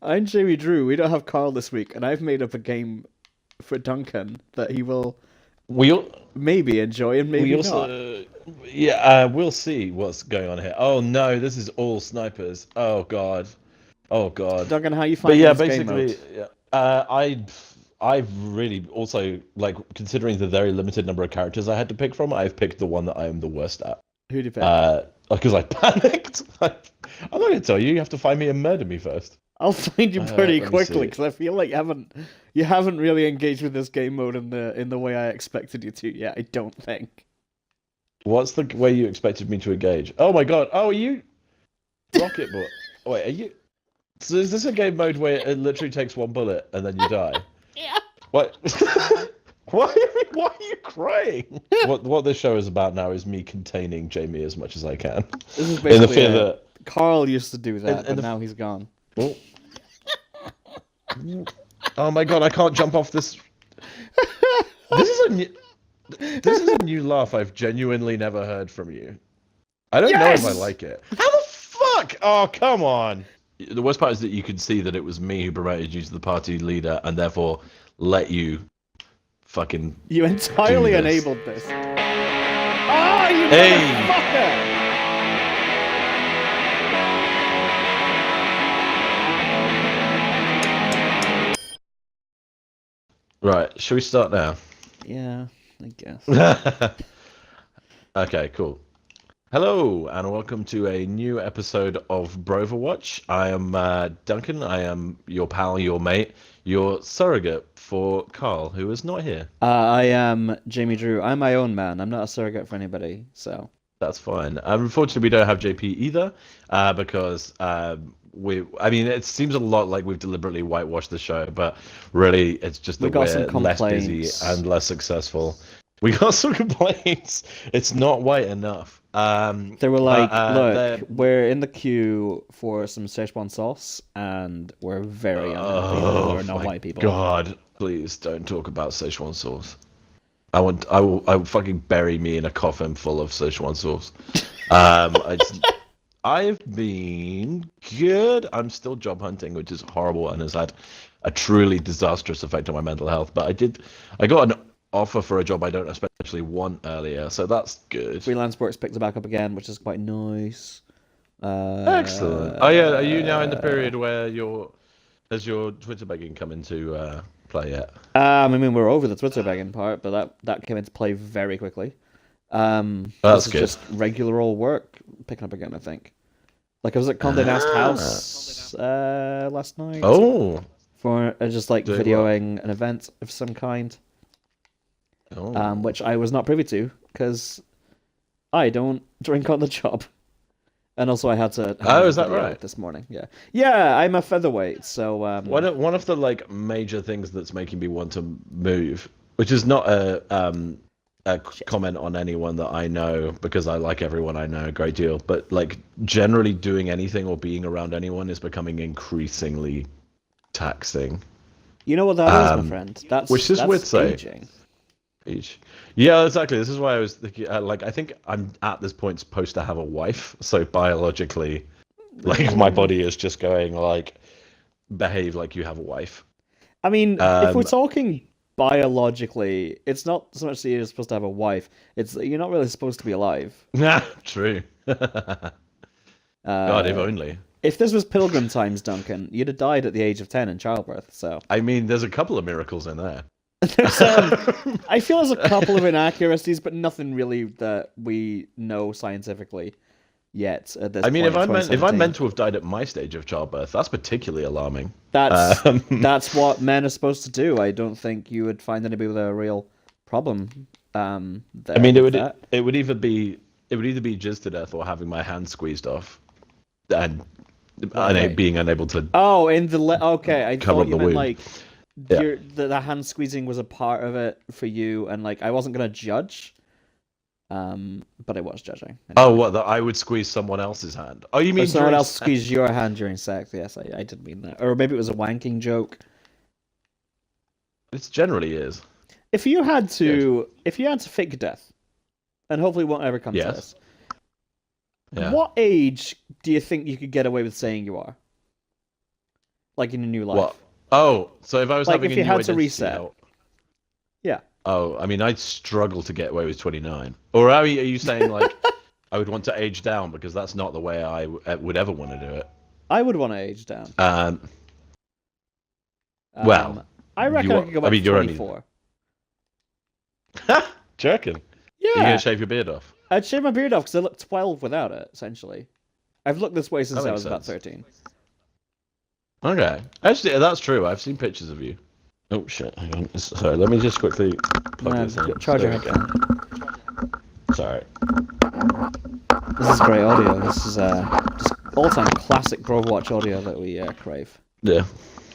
I'm Jamie Drew. We don't have Carl this week, and I've made up a game for Duncan that he will We al- maybe enjoy and we maybe not. also yeah, we'll see what's going on here. Oh no, this is all snipers. Oh God. Oh God. Duncan, how you But finding yeah, this game mode? basically, yeah. I've really also like considering the very limited number of characters I had to pick from, I've picked the one that I am the worst at. Who do you pick? Because I panicked. I'm not gonna tell you. You have to find me and murder me first. I'll find you pretty Let me quickly see. because I feel like you haven't really engaged with this game mode in the way I expected you to yet. I don't think. What's the way you expected me to engage? Oh my God. Oh, are you rocket boy? Wait, are you? So is this a game mode where it literally takes one bullet and then you die? Yeah. What? Why are you crying? What this show is about now is me containing Jamie as much as I can, This is in the basically fear it. that. Carl used to do that, In but the, now he's gone. oh, oh my God! I can't jump off this. This is a new. This is a new laugh I've genuinely never heard from you. I don't know if I Yes! like it. How the fuck? Oh, come on. The worst part is that you could see that it was me who promoted you to the party leader and therefore let you fucking You do entirely this. enabled this. Oh, you Hey! motherfucker! Right, shall we start now? Yeah, I guess. Okay, cool. Hello, and welcome to a new episode of BROverwatch. I am Duncan. I am your pal, your mate, your surrogate for Carl, who is not here. I am Jamie Drew. I'm my own man. I'm not a surrogate for anybody, so. That's fine. Unfortunately, we don't have JP either, because I mean, it seems a lot like we've deliberately whitewashed the show, but really, it's just We that got some we're less busy complaints. and less successful. We got some complaints. It's not white enough. They were But like, look, they're we're in the queue for some Szechuan sauce, and we're very unhappy that oh we're not my white people. God! Please don't talk about Szechuan sauce. I will fucking bury me in a coffin full of Szechuan sauce. I've been good. I'm still job hunting, which is horrible and has had a truly disastrous effect on my mental health. But I got an offer for a job I don't especially want earlier, so that's good. Freelance work's picked back up again, which is quite nice. Excellent. Oh yeah, are you now in the Uh, period where has your Twitter begging come into play yet? I mean, we're over the Twitter begging part, but that came into play very quickly. This That's is good. just regular old work picking up again, I think. Like I was at Condé Nast Ah. House last night Oh. for just like Doing what? videoing an event of some kind, Oh. which I was not privy to because I don't drink on the job. And also, I had to Oh, handle is that video right? this morning. Yeah, yeah, I'm a featherweight, so One of the like major things that's making me want to move, which is not a shit. comment on anyone that I know because I like everyone I know a great deal, but like generally doing anything or being around anyone is becoming increasingly taxing. You know what that is, my Um, friend? which this would That's say aging. each. Yeah, exactly. This is why I was thinking. Like, I think I'm at this point supposed to have a wife, so biologically, like my Mm. body is just going like behave like you have a wife. I mean, if we're Um, talking biologically, it's not so much that you're supposed to have a wife. It's that you're not really supposed to be alive. true. God, if Uh, only. if this was Pilgrim times, Duncan, you'd have died at the age of 10 in childbirth. So I mean, there's a couple of miracles in there. there's I feel there's a couple of inaccuracies, but nothing really that we know scientifically yet at this I mean, point in if I'm 2017. meant to have died at my stage of childbirth, that's particularly alarming. That's Um, that's what men are supposed to do. I don't think you would find anybody with a real problem I there mean, with that. it would either be jizzed to death or having my hand squeezed off, and Wait. being unable to Oh, in the okay, I cover thought up you the meant wound. like Yeah. the hand squeezing was a part of it for you, and like I wasn't gonna judge, but I was judging Oh, anyway. what? That I would squeeze someone else's hand? Oh, you Or mean someone during else sex? squeezed your hand during sex. Yes, I did mean that. Or maybe it was a wanking joke. It generally is. Good. If you had to fake death, and hopefully it won't ever come to Yes. this, Yeah. what age do you think you could get away with saying you are? like in your new life. What? Oh, so if I was Like having if a you new had to identity, reset. Yeah. Oh, I mean, I'd struggle to get away with 29. Or are you saying like I would want to age down because that's not the way I would ever want to do it? I would want to age down. Well, I reckon I could go back to you're 24. Only... Do you reckon? Yeah. You're going to shave your beard off? I'd shave my beard off because I look 12 without it, essentially. I've looked this way since That I makes was about sense. 13. Okay. Actually, that's true. I've seen pictures of you. Oh, shit. Hang on. Sorry, let me just quickly plug this in. Charge your There we headphone. go. Sorry. This is great audio. This is just all-time classic BROverwatch audio that we crave. Yeah.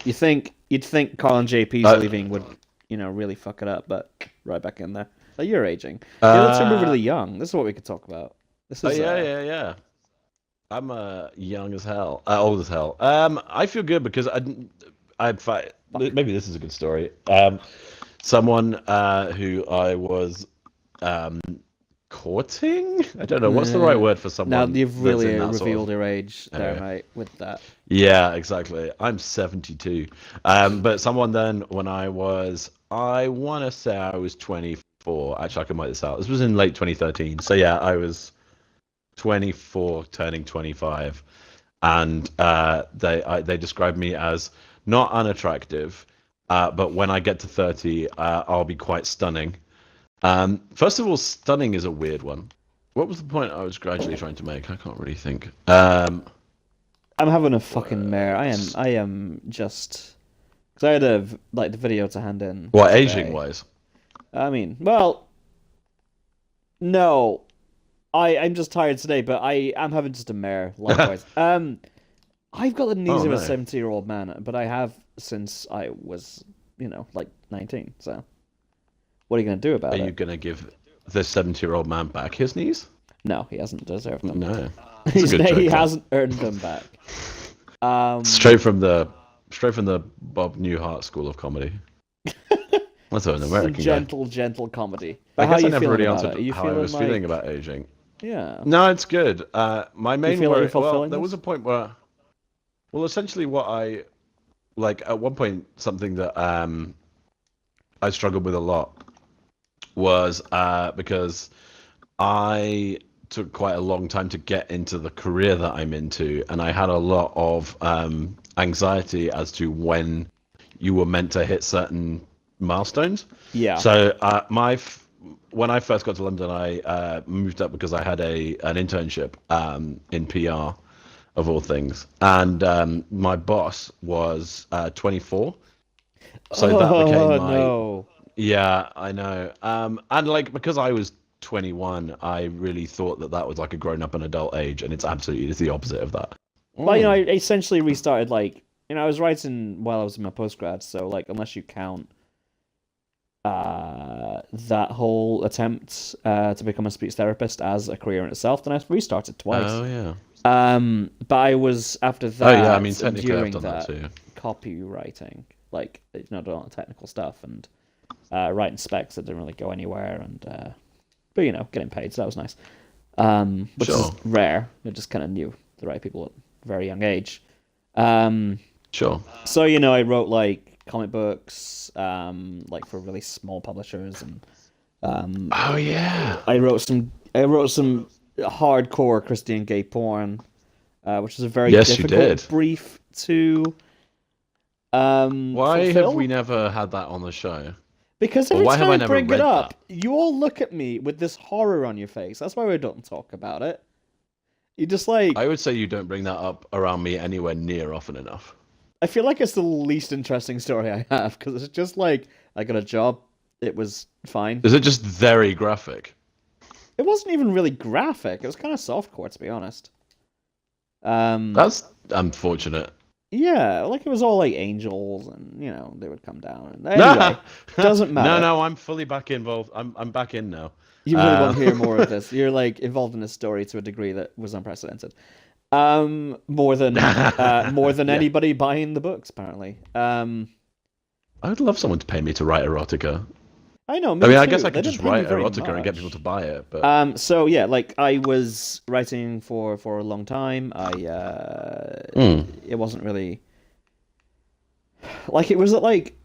You'd think Carl and JP's leaving would, really fuck it up, but right back in there. So you're aging. The other two are really young. This is what we could talk about. This is yeah. I'm young as hell, old as hell. I feel good because maybe this is a good story. Someone who I was courting. I don't know what's the right word for someone. Now you've really revealed your age there, mate, with that. Yeah, exactly. I'm 72. But someone then when I want to say I was 24. Actually, I can work this out. This was in late 2013. So yeah, I was 24, turning 25, and they described me as not unattractive, but when I get to 30, I'll be quite stunning. First of all, stunning is a weird one. What was the point I was gradually trying to make? I can't really think. I'm having a fucking mare. I am just because I had the video to hand in. What, aging wise? I mean, well, no, I'm just tired today, but I am having just a mare. Likewise, I've got the knees of a 70-year-old man, but I have since I was, like 19. So, what are you going to do about it? Are you going to give the 70-year-old man back his knees? No, he hasn't deserved them. No, he hasn't earned them back. Straight from the Bob Newhart School of Comedy. That's an American gentle comedy. I guess I never really answered how I was feeling about aging. Yeah. No, it's good. My main worry. Well, there was this? a point where, essentially, what I like at one point, something that I struggled with a lot was because I took quite a long time to get into the career that I'm into, and I had a lot of anxiety as to when you were meant to hit certain milestones. Yeah. So when I first got to London, I moved up because I had an internship in PR, of all things, and my boss was 24. So that became my. No. Yeah, I know. And like because I was 21, I really thought that was like a grown-up and adult age, and it's absolutely the opposite of that. Well, I essentially restarted I was writing while I was in my postgrad, so unless you count that whole attempt to become a speech therapist as a career in itself, then I restarted twice. Oh yeah. But I was after that. Oh yeah, I mean technically I've done that too. Copywriting, doing all the technical stuff and writing specs that didn't really go anywhere, and but getting paid, so that was nice. Which is rare. I just kind of knew the right people at a very young age. Sure. So I wrote comic books, for really small publishers, and oh yeah, I wrote some hardcore Christian gay porn, which is a very difficult brief to. Why fulfill. have we never had that on the show? Because every time I bring it up, you all look at me with this horror on your face. That's why we don't talk about it. You just I would say you don't bring that up around me anywhere near often enough. I feel like it's the least interesting story I have, because it's just I got a job, it was fine. Is it just very graphic? It wasn't even really graphic, it was kind of softcore, to be honest. That's unfortunate. Yeah, it was all angels, and they would come down. Anyway, doesn't matter. No, I'm fully back involved. I'm back in now. You really want to hear more of this. You're involved in this story to a degree that was unprecedented. More than anybody buying the books, apparently. I would love someone to pay me to write erotica. I know. I guess I could just write erotica and get people to buy it. But so yeah, I was writing for a long time. It wasn't really like it was like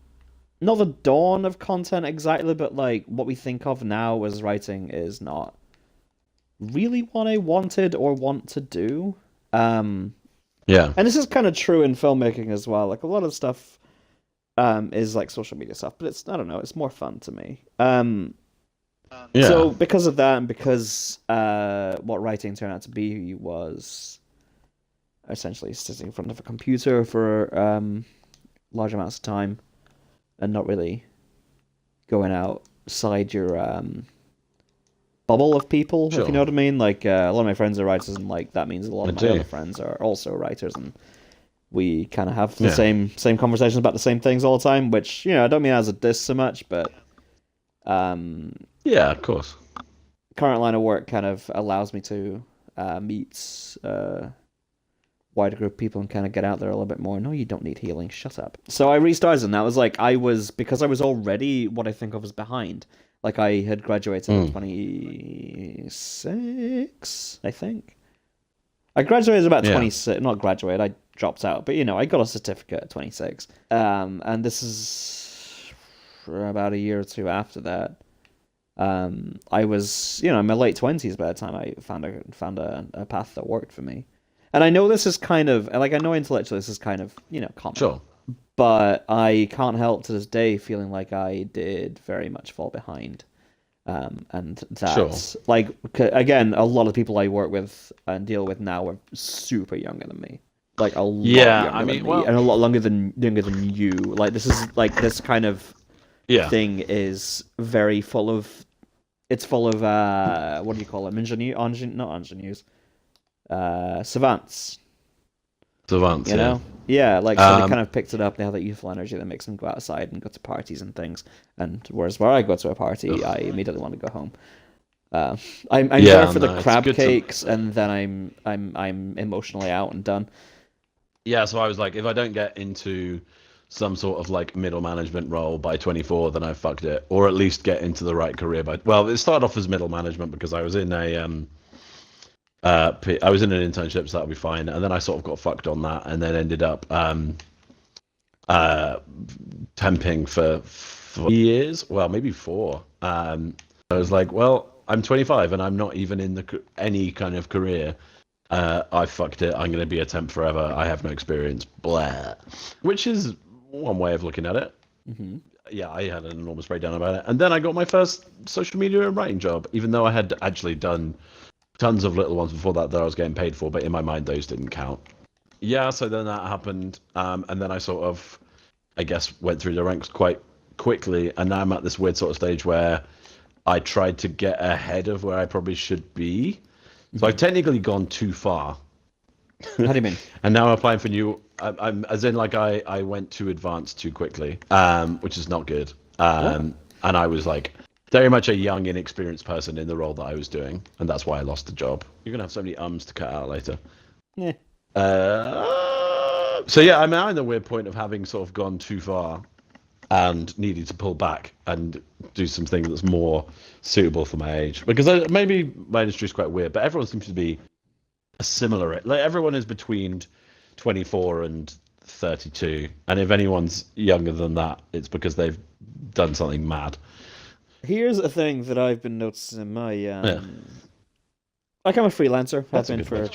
not the dawn of content exactly, but like what we think of now as writing is not really what I wanted or want to do. Yeah. And this is kind of true in filmmaking as well. Like a lot of stuff is like social media stuff, but it's, I don't know, it's more fun to me. Yeah. So because of that, and because what writing turned out to be was essentially sitting in front of a computer for large amounts of time and not really going outside your bubble of people, Sure. if you know what I mean. Like a lot of my friends are writers, and like that means a lot of my do. other friends are also writers, and we kind of have the same conversations about the same things all the time. Which, you know, I don't mean as a diss so much, but yeah, of course. current line of work kind of allows me to meet wider group of people and kind of get out there a little bit more. No, you don't need healing. Shut up. So I restarted, and that was like because I was already what I think of as behind. Like I had graduated at 26, I think. I graduated about 26. Not graduated. I dropped out, but you know, I got a certificate at 26. And this is for about a year or two after that. I was, you know, in my late 20s by the time I found a path that worked for me. And I know this is kind of, like, I know intellectually this is kind of, you know, common. Sure. But I can't help to this day feeling like I did very much fall behind. And that's, like, again, a lot of people I work with and deal with now are super younger than me. Like, a lot younger than me, and a lot younger than you. Like, this is, like, this kind of thing is very full of, it's full of, what do you call them? Not ingenues. Savants. Savants, you know? Yeah, like, so they kind of picked it up. They have that youthful energy that makes them go outside and go to parties and things. And whereas where I go to a party, I immediately want to go home. I'm there for the crab cakes, and then I'm emotionally out and done. Yeah, so I was like, if I don't get into some sort of like middle management role by 24, then I fucked it. Or at least get into the right career by. Well, it started off as middle management because I was in an internship, so that'll be fine. And then I sort of got fucked on that, and then ended up temping for 4 years. Well, maybe 4. I was like, well, I'm 25 and I'm not even in any kind of career. I fucked it. I'm going to be a temp forever. I have no experience. Blah. Which is one way of looking at it. Mm-hmm. Yeah, I had an enormous breakdown about it. And then I got my first social media and writing job, even though I had actually done tons of little ones before that I was getting paid for, but in my mind those didn't count. Yeah, so then that happened, and then I sort of, I guess, went through the ranks quite quickly, and now I'm at this weird sort of stage where I tried to get ahead of where I probably should be. So I've technically gone too far. How do you mean? And now I'm applying for new. I'm as in like I went too advanced too quickly, which is not good. And I was like very much a young, inexperienced person in the role that I was doing, and that's why I lost the job. You're gonna have so many ums to cut out later. Yeah. So yeah, I'm now in the weird point of having sort of gone too far and needing to pull back and do something that's more suitable for my age. Because maybe my industry is quite weird, but everyone seems to be a similar. Like everyone is between 24 and 32, and if anyone's younger than that, it's because they've done something mad. Here's a thing that I've been noticing in my like, I'm a freelancer. I've been for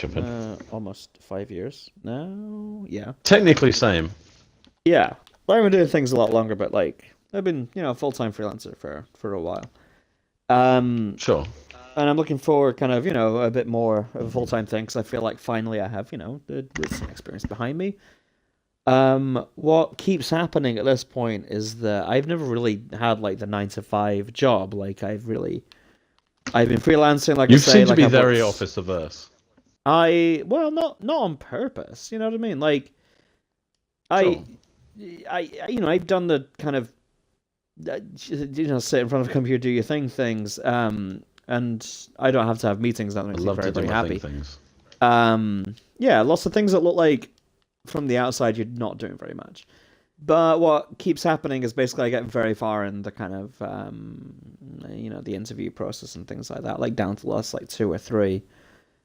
almost 5 years now. Yeah. Technically, same. Yeah. I've been doing things a lot longer, but like I've been, you know, a full-time freelancer for a while. Sure. And I'm looking for kind of, you know, a bit more of a full-time thing, because I feel like finally I have, you know, the some experience behind me. What keeps happening at this point is that I've never really had like the 9-to-5 job. Like I've been freelancing, like You I say. seem to like be I've very worked... office averse. Not on purpose. You know what I mean? Like Sure. you know, I've done the kind of, you know, sit in front of a computer, do your things, and I don't have to have meetings. That makes me very, very happy. Things. Yeah, lots of things that look like from the outside you're not doing very much. But what keeps happening is basically I get very far in the kind of, you know, the interview process and things like that, like down to the last like 2 or 3.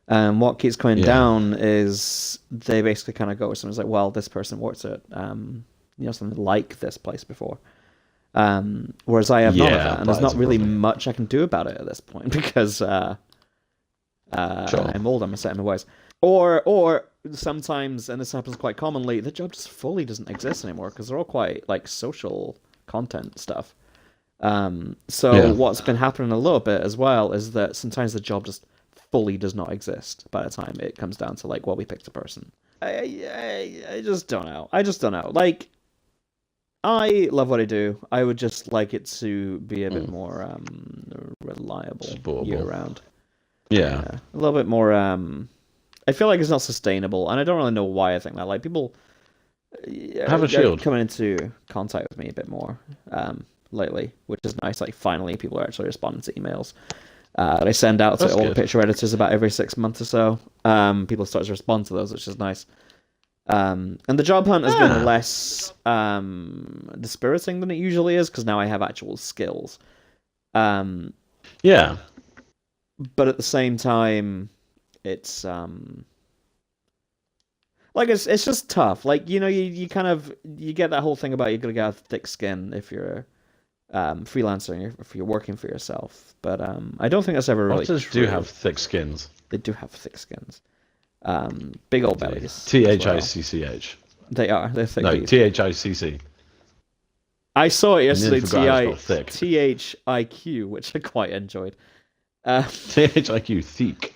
What keeps coming down is they basically kind of go with something like, well, this person works at something like this place before. Whereas I have none of that, and there's not really much I can do about it at this point because I'm old. I'm set in my ways. Or sometimes, and this happens quite commonly, the job just fully doesn't exist anymore because they're all quite like social content stuff. What's been happening a little bit as well is that sometimes the job just fully does not exist by the time it comes down to like, well, we picked a person. I just don't know. Like, I love what I do. I would just like it to be a bit more reliable year round. Yeah. A little bit more. I feel like it's not sustainable, and I don't really know why I think that. Like, people have a shield coming into contact with me a bit more lately, which is nice. Like, finally, people are actually responding to emails. I send out to all the picture editors about every 6 months or so. People start to respond to those, which is nice. And the job hunt has been less dispiriting than it usually is, because now I have actual skills. Yeah. But at the same time, it's like it's just tough. Like, you get that whole thing about you gotta get a thick skin if you're freelancer and if you're working for yourself. But I don't think that's ever really true. Otters do have thick skins. They do have thick skins. Big old bellies. THICCH. They are. They're thick. No, THICC. I saw it yesterday. THIQ, which I quite enjoyed. THIQ, Thique.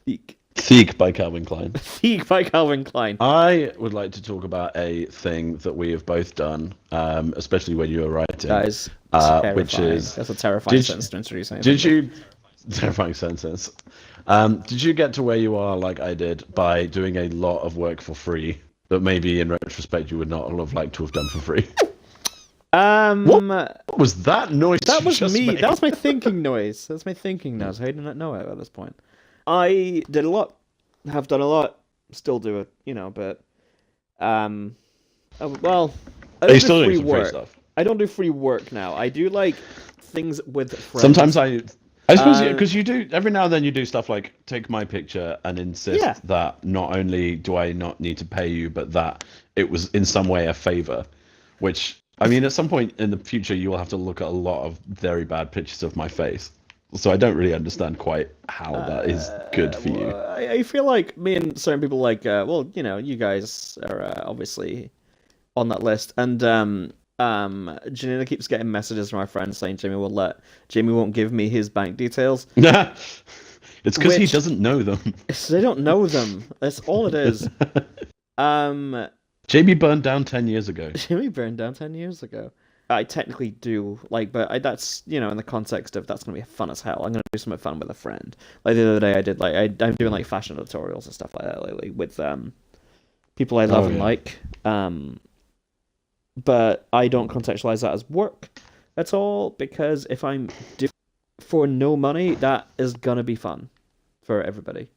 Thique. Thique by Calvin Klein. Thique by Calvin Klein. I would like to talk about a thing that we have both done, especially when you were writing. That is terrifying. Which is... That's a terrifying sentence to introduce anything. Did you... Terrifying sentence. Did you get to where you are like I did by doing a lot of work for free that maybe in retrospect you would not have liked to have done for free? What was that noise? That was me. Made? That was my thinking noise. That's my thinking noise. I did not know it at this point. I did a lot, have done a lot, still do it, but well, I don't do free work. Stuff? I don't do free work now. I do like things with friends. Sometimes I suppose because you do every now and then you do stuff like take my picture and insist that not only do I not need to pay you, but that it was in some way a favor, which I mean at some point in the future you will have to look at a lot of very bad pictures of my face. So I don't really understand quite how that is good for you. I feel like me and certain people like, you guys are obviously on that list, and Janina keeps getting messages from our friends saying Jamie won't give me his bank details. It's because he doesn't know them. They don't know them. That's all it is. Jamie burned down 10 years ago. Jamie burned down 10 years ago. I technically do, but that's, in the context of that's going to be fun as hell. I'm going to do something fun with a friend. Like the other day I did, I'm doing like fashion tutorials and stuff like that lately with people I love and like. But I don't contextualize that as work at all, because if I'm doing for no money, that is going to be fun for everybody.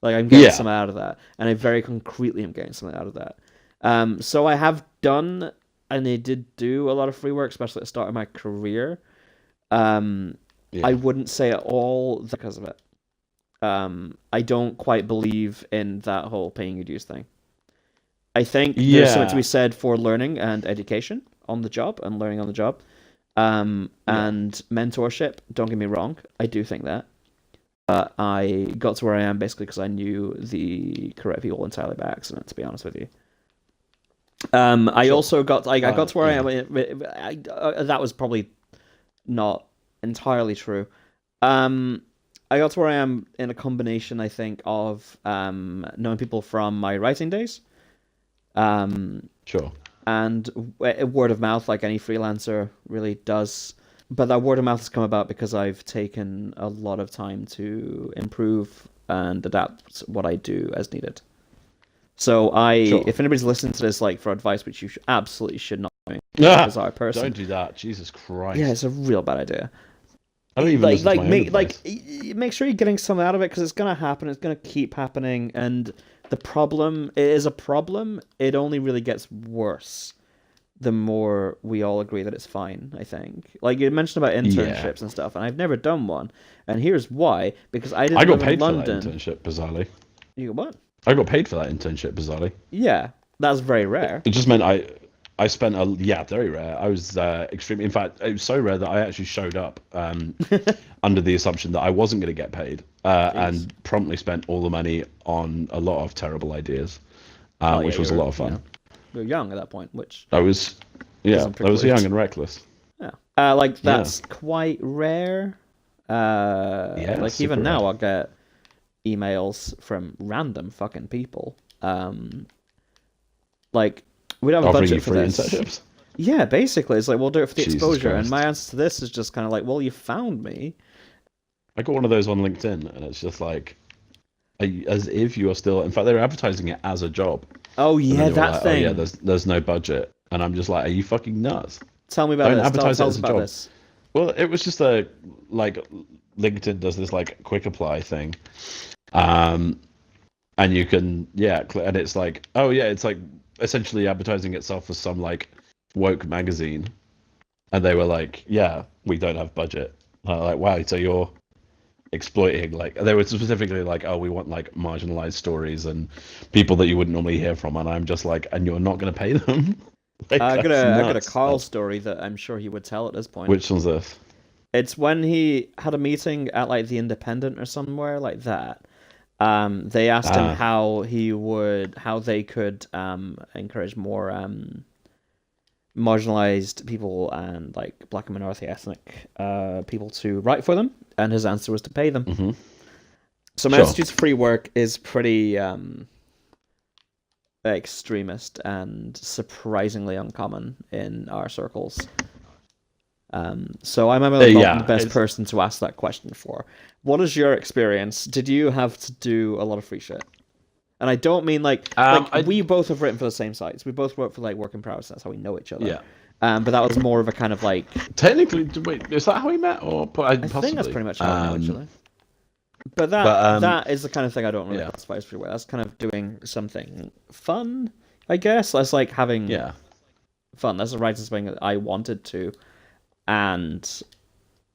Like, I'm getting something out of that, and I very concretely am getting something out of that. So I have done... and I did do a lot of free work, especially at the start of my career. I wouldn't say at all because of it. I don't quite believe in that whole paying your dues thing. I think there's something to be said for learning and education on the job and learning on the job. And mentorship, don't get me wrong, I do think that. But I got to where I am basically because I knew the correct people entirely by accident, to be honest with you. I also got I got to where I am. That was probably not entirely true. I got to where I am in a combination, I think, of knowing people from my writing days. Sure. And word of mouth, like any freelancer really does. But that word of mouth has come about because I've taken a lot of time to improve and adapt what I do as needed. So if anybody's listening to this, like, for advice, which you absolutely should not do, as our person, don't do that. Jesus Christ. Yeah, it's a real bad idea. I don't even listen to my own advice. Make sure you're getting something out of it, because it's gonna happen. It's gonna keep happening, and the problem is a problem. It only really gets worse the more we all agree that it's fine. I think, like you mentioned about internships and stuff, and I've never done one, and here's why: because I got paid in London. For that internship, bizarrely. You got what? I got paid for that internship, bizarrely. Yeah, that's very rare. It just meant I spent very rare. I was extremely. In fact, it was so rare that I actually showed up under the assumption that I wasn't going to get paid, and promptly spent all the money on a lot of terrible ideas, which was a lot of fun. You were young at that point, which I was young and reckless. Yeah, like that's quite rare. Like even now, I'll get emails from random fucking people. Like we don't have a budget for this. Internships? Yeah, basically, it's like we'll do it for the exposure. Christ. And my answer to this is just kind of like, well, you found me. I got one of those on LinkedIn, and it's just like, as if you are still. In fact, they're advertising it as a job. Oh yeah, that like, thing. Oh yeah, there's no budget, and I'm just like, are you fucking nuts? Tell me about this. Advertise tell us about this. Well, it was just LinkedIn does this like quick apply thing, and you can and it's like, oh yeah, it's like essentially advertising itself as some like woke magazine, and they were like, yeah, we don't have budget. And I'm like, wow, so you're exploiting, like they were specifically like, oh, we want like marginalized stories and people that you wouldn't normally hear from, and I'm just like, and you're not going to pay them. Like, I got a Carl story that I'm sure he would tell at this point. Which one's this? It's when he had a meeting at like the Independent or somewhere like that. They asked him how they could encourage more marginalized people and like black and minority ethnic people to write for them, and his answer was to pay them. Mm-hmm. So Massachusetts free work is pretty extremist and surprisingly uncommon in our circles. So I'm not the best person to ask that question for. What is your experience? Did you have to do a lot of free shit? And I don't mean we both have written for the same sites. We both work for like Work in Progress. That's how we know each other. Yeah. But that was more of a kind of like. Technically, wait, is that how we met, or I think that's pretty much how we know each other. But that is the kind of thing I don't really classify as free work. That's kind of doing something fun, I guess. That's like having fun. That's a writing something that I wanted to, and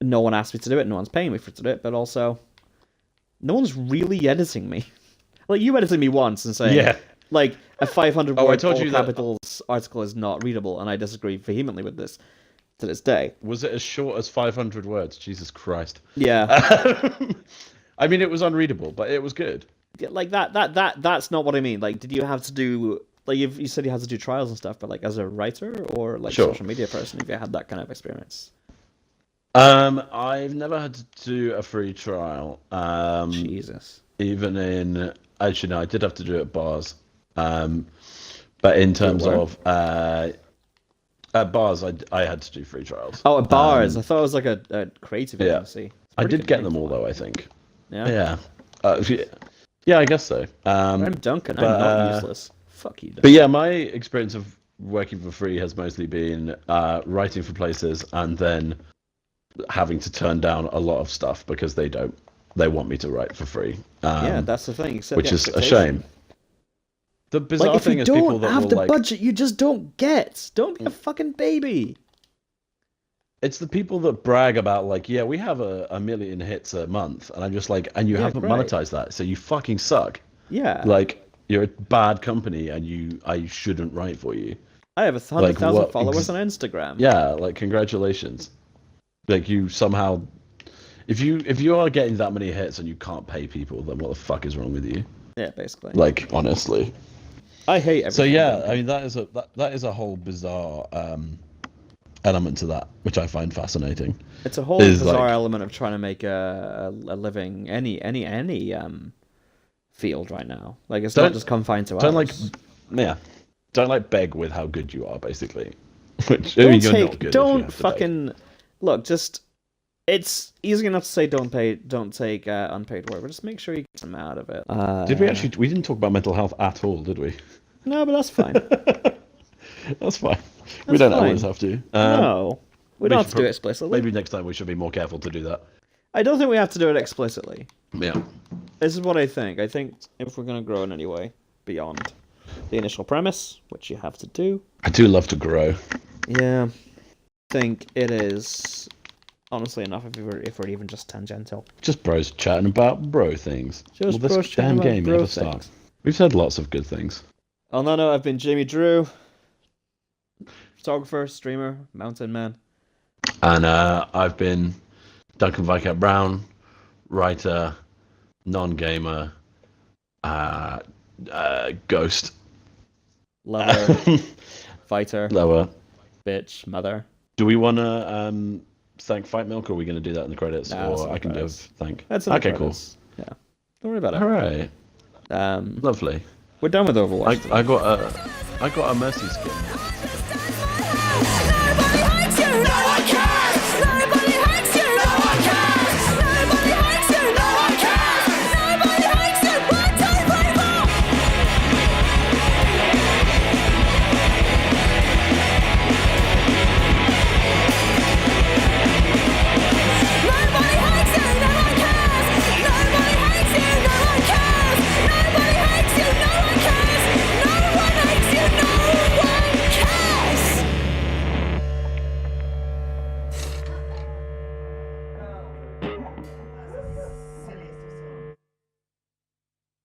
no one asked me to do it. No one's paying me for to do it, but also, no one's really editing me. Like you edited me once and saying, like a 500 word all capitals article is not readable, and I disagree vehemently with this to this day. Was it as short as 500 words? Jesus Christ. Yeah. I mean, it was unreadable, but it was good. Like that's not what I mean. Like, did you have to do like you said you had to do trials and stuff, but like as a writer or like social media person, have you had that kind of experience? I've never had to do a free trial. Jesus. Even in actually no, I did have to do it at bars. But in terms of at bars, I had to do free trials. Oh, at bars. I thought it was like a creative agency. I did get them all though, I think. Yeah. Yeah, I guess so. I'm Duncan. I'm not useless. Fuck you, Duncan. But yeah, my experience of working for free has mostly been writing for places and then having to turn down a lot of stuff because they want me to write for free. That's the thing. Which is a shame. The bizarre thing is people that have the budget, you just don't get. Don't be a fucking baby. It's the people that brag about like, yeah, we have a million hits a month, and I'm just like, and you haven't monetized that, so you fucking suck. Yeah. Like you're a bad company, and I shouldn't write for you. I have 100,000 followers on Instagram. Yeah, like congratulations. Like you somehow, if you are getting that many hits and you can't pay people, then what the fuck is wrong with you? Yeah, basically. Like honestly, I hate everything. So yeah, I mean that is a whole bizarre element to that, which I find fascinating. It's a whole bizarre element of trying to make a living any field right now. Like it's not just confined to ours. Don't like beg with how good you are, basically. Which don't fucking look. Just it's easy enough to say don't take unpaid work, but just make sure you get some out of it. Did we actually? We didn't talk about mental health at all, did we? No, but that's fine. That's fine. We don't always have to. No, we don't have to do it explicitly. Maybe next time we should be more careful to do that. I don't think we have to do it explicitly. Yeah. This is what I think. I think if we're going to grow in any way beyond the initial premise, which you have to do. I do love to grow. Yeah. I think it is honestly enough if we're even just tangential. Just bros chatting about bro things. Just bros this damn game never starts. We've said lots of good things. On that note, I've been Jamie Drew. photographer, streamer, mountain man. And I've been Duncan Viscount Brown, writer, non-gamer, ghost. Lover, fighter, Lower. bitch, mother. Do we want to thank Fightmilk, or are we going to do that in the credits? Nah, or I can do thank. That's in the okay, credits. Cool. Yeah, don't worry about it. All right. Lovely. We're done with Overwatch. I got a Mercy skin. Nobody hates you. No one cares.